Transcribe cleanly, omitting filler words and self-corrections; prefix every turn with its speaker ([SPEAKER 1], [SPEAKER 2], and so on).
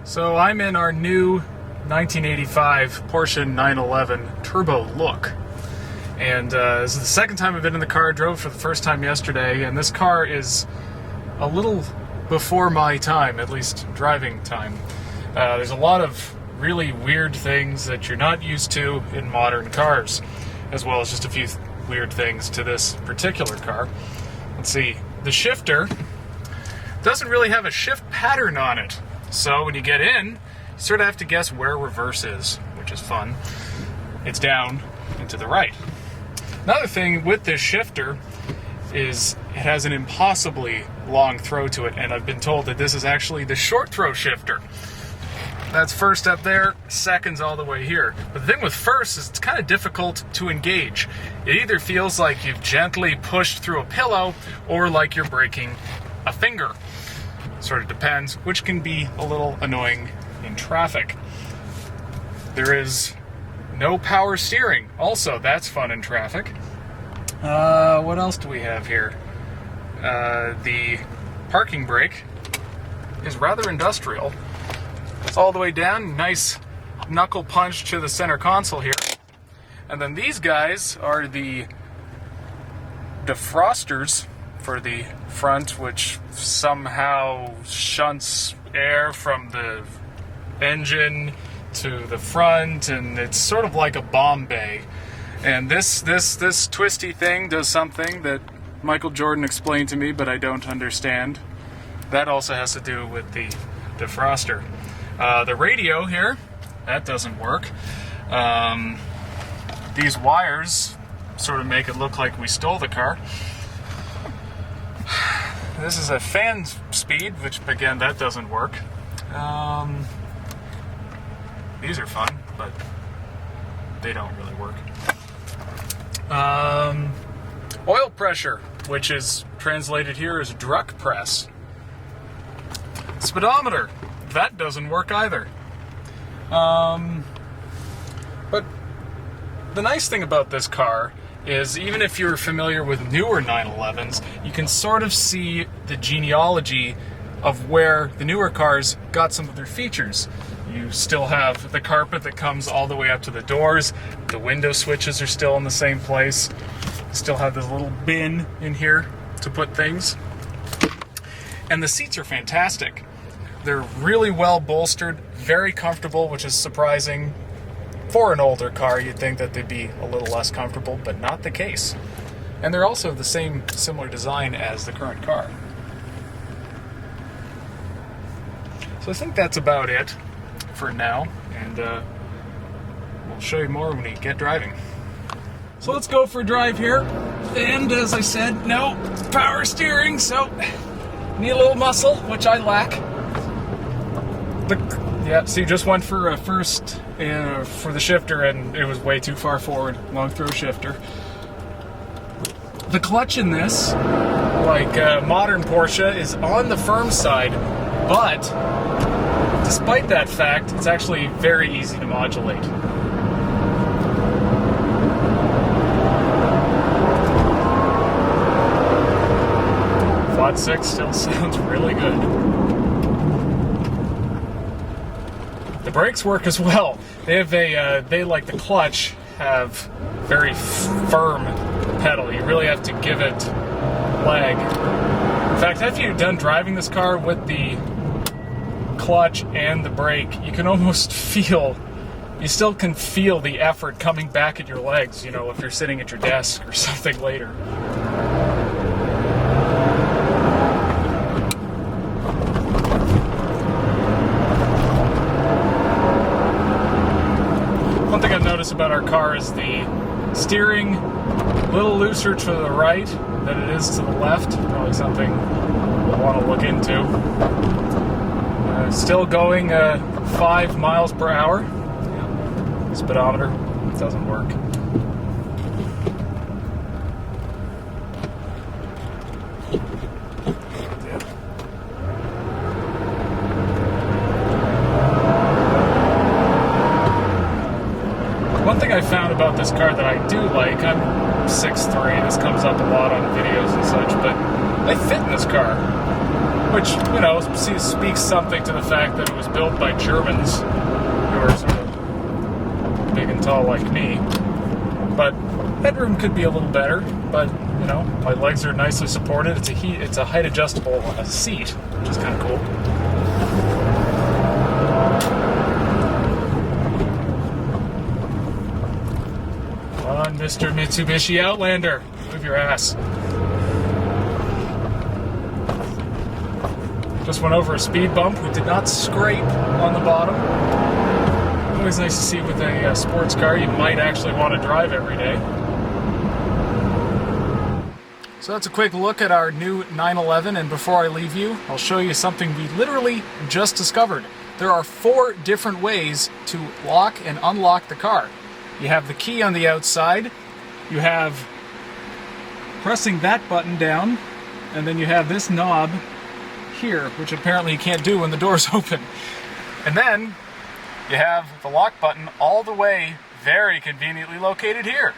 [SPEAKER 1] So I'm in our new 1985 Porsche 911 Turbo Look. And this is the second time I've been in the car. I drove for the first time yesterday, and this car is a little before my time, at least driving time. There's a lot of really weird things that you're not used to in modern cars, as well as just a few weird things to this particular car. Let's see, the shifter doesn't really have a shift pattern on it. So when you get in, you sort of have to guess where reverse is, which is fun. It's down and to the right. Another thing with this shifter is it has an impossibly long throw to it, and I've been told that this is actually the short throw shifter. That's first up there, second's all the way here. But the thing with first is it's kind of difficult to engage. It either feels like you've gently pushed through a pillow or like you're breaking a finger. Sort of depends, which can be a little annoying in traffic. There is no power steering. Also, that's fun in traffic. What else do we have here? The parking brake is rather industrial. It's all the way down, nice knuckle punch to the center console here. And then these guys are the defrosters for the front, which somehow shunts air from the engine to the front, and it's sort of like a bomb bay. And this twisty thing does something that Michael Jordan explained to me, but I don't understand. That also has to do with the defroster. The radio here, that doesn't work. These wires sort of make it look like we stole the car. This is a fan speed, which again, that doesn't work. These are fun, but they don't really work. Oil pressure, which is translated here as Druck press. Speedometer, that doesn't work either. But the nice thing about this car is even if you're familiar with newer 911s, you can sort of see the genealogy of where the newer cars got some of their features. You still have the carpet that comes all the way up to the doors. The window switches are still in the same place. You still have this little bin in here to put things. And the seats are fantastic. They're really well bolstered, very comfortable, which is surprising. For an older car, you'd think that they'd be a little less comfortable, but not the case. And they're also the same similar design as the current car. So I think that's about it for now, and we'll show you more when we get driving. So let's go for a drive here. And as I said, no power steering, so need a little muscle, which I lack. Yeah, see, just went for a first for the shifter, and it was way too far forward. Long throw shifter. The clutch in this, like modern Porsche, is on the firm side, but despite that fact, it's actually very easy to modulate. Quad 6 still sounds really good. The brakes work as well. They have they like the clutch, have very firm pedal. You really have to give it leg. In fact, after you're done driving this car with the clutch and the brake, you can almost feel, you still can feel the effort coming back at your legs, you know, if you're sitting at your desk or something later. One thing I've noticed about our car is the steering a little looser to the right than it is to the left. Probably something we'll want to look into. Still going 5 miles per hour. Yeah. Speedometer doesn't work. Yeah. One thing I found about this car that I do like, I'm 6'3", this comes up a lot on videos and such, but I fit in this car. which, you know, speaks something to the fact that it was built by Germans who are sort of big and tall like me. But headroom could be a little better, but, you know, my legs are nicely supported. It's a height adjustable seat, which is kind of cool. Come on, Mr. Mitsubishi Outlander, move your ass. Just went over a speed bump. We did not scrape on the bottom. Always nice to see with a sports car you might actually want to drive every day. So that's a quick look at our new 911, and before I leave you, I'll show you something we literally just discovered. There are 4 different ways to lock and unlock the car. You have the key on the outside, you have pressing that button down, and then you have this knob here, which apparently you can't do when the door's open. And then you have the lock button all the way very conveniently located here.